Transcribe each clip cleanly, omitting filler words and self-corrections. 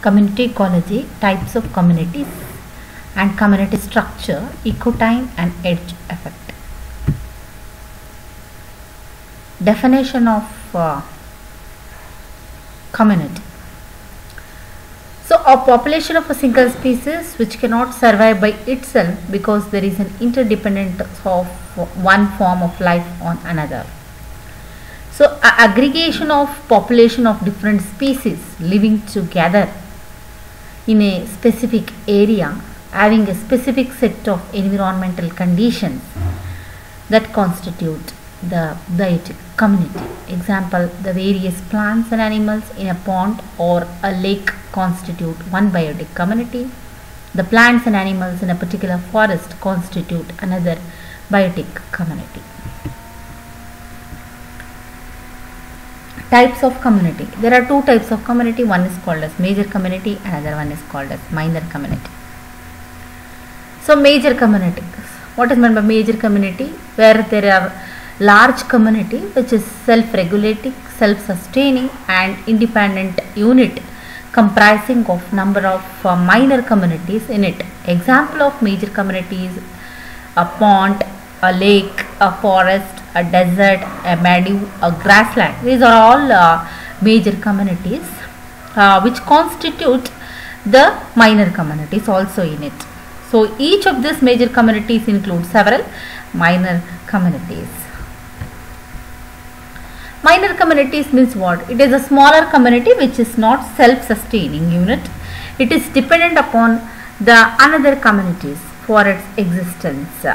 community ecology, types of communities and community structure, ecotime and edge effect. Definition of community. So a population of a single species which cannot survive by itself because there is an interdependence of one form of life on another. So aggregation of population of different species living together in a specific area having a specific set of environmental conditions that constitute the biotic community. Example, the various plants and animals in a pond or a lake constitute one biotic community. The plants and animals in a particular forest constitute another biotic community. Types of community. There are two types of community. One is called as major community, another one is called as minor community. So major community. What is meant by major community? Where there are large community which is self-regulating, self-sustaining and independent unit comprising of number of minor communities in it. Example of major communities: a pond, a lake, a forest, a desert, a meadow, a grassland. These are all major communities which constitute the minor communities also in it. So each of these major communities include several minor communities. Minor communities means what? It is a smaller community which is not self-sustaining unit. It is dependent upon the another communities for its existence.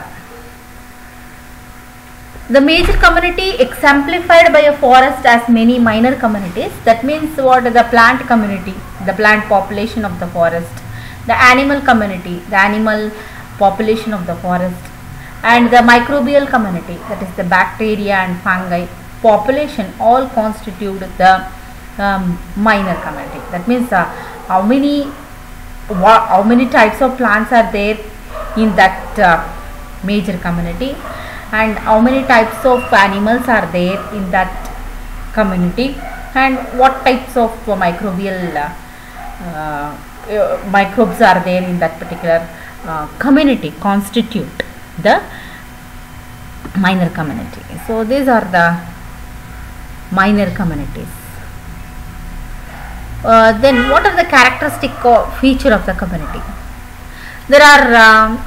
The major community exemplified by a forest as many minor communities. That means what? The plant community, the plant population of the forest, the animal community, the animal population of the forest, and the microbial community, that is the bacteria and fungi population, all constitute the minor community. That means how many types of plants are there in that major community, and how many types of animals are there in that community, and what types of microbial microbes are there in that particular community constitute the minor community. So these are the minor communities. Then what are the characteristic feature of the community? There are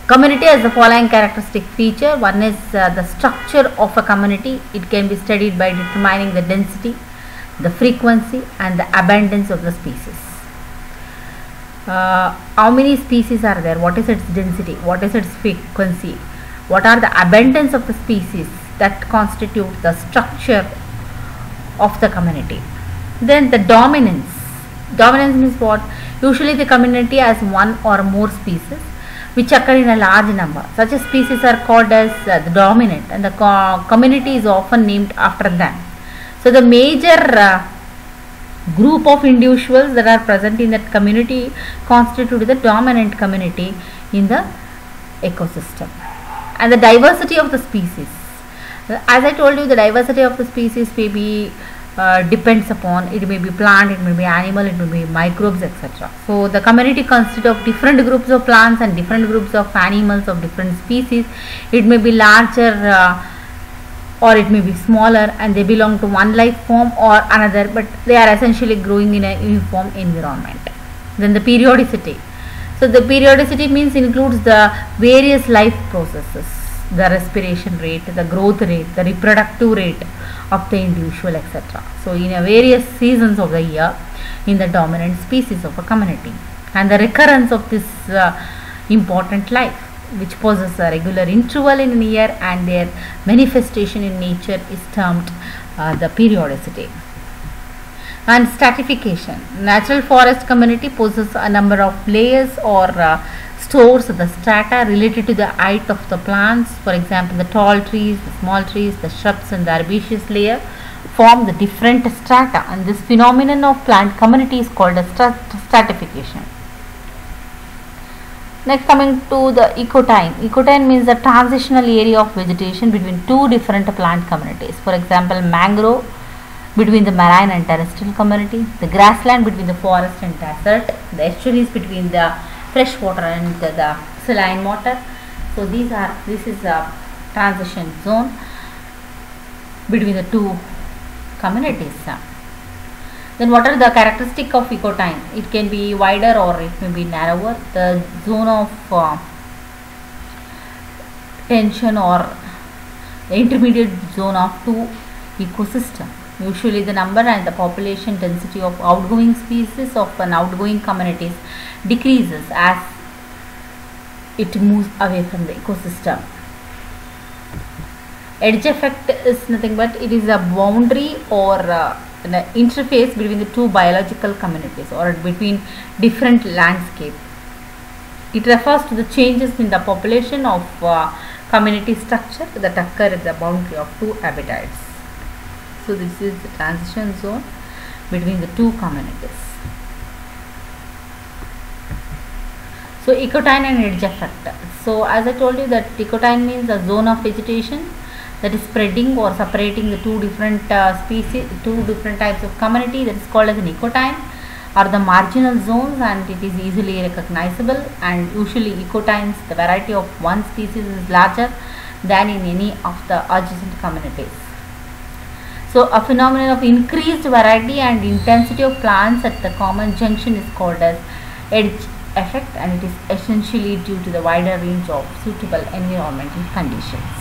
community has the following characteristic feature. One is the structure of a community. It can be studied by determining the density, the frequency and the abundance of the species. How many species are there? What is its density? What is its frequency? What are the abundance of the species that constitute the structure of the community? Then the dominance. Dominance means what? Usually the community has one or more species which occur in a large number. Such species are called as the dominant, and the community is often named after them. So the major group of individuals that are present in that community constitute the dominant community in the ecosystem. And the diversity of the species. As I told you, the diversity of the species may be depends upon, it may be plant, it may be animal, it may be microbes, etc. So the community consists of different groups of plants and different groups of animals of different species. It may be larger or it may be smaller, and they belong to one life form or another, but they are essentially growing in a uniform environment. Then the periodicity. So the periodicity means includes the various life processes, the respiration rate, the growth rate, the reproductive rate of the individual, etc. So in a various seasons of the year in the dominant species of a community, and the recurrence of this important life which possess a regular interval in a year, and their manifestation in nature is termed the periodicity. And stratification. Natural forest community possesses a number of layers or stores the strata related to the height of the plants. For example, the tall trees, the small trees, the shrubs and the herbaceous layer form the different strata, and this phenomenon of plant community is called as stratification. Next, coming to the ecotime. Ecotime means the transitional area of vegetation between two different plant communities. For example, mangrove between the marine and terrestrial community, the grassland between the forest and desert, the estuaries between the freshwater and the saline water. So this is a transition zone between the two communities. Then what are the characteristics of ecotine? It can be wider or it may be narrower. The zone of tension or the intermediate zone of two ecosystem. Usually the number and the population density of outgoing species of an outgoing communities decreases as it moves away from the ecosystem. Edge effect is nothing but it is a boundary or an interface between the two biological communities or between different landscape. It refers to the changes in the population of community structure that occur at the boundary of two habitats. So this is the transition zone between the two communities. So ecotine and edge effect. So as I told you that ecotine means a zone of vegetation that is spreading or separating the two different species, two different types of community, that is called as an ecotine, are the marginal zones, and it is easily recognizable. And usually ecotines, the variety of one species is larger than in any of the adjacent communities. So a phenomenon of increased variety and intensity of plants at the common junction is called as edge effect, and it is essentially due to the wider range of suitable environmental conditions.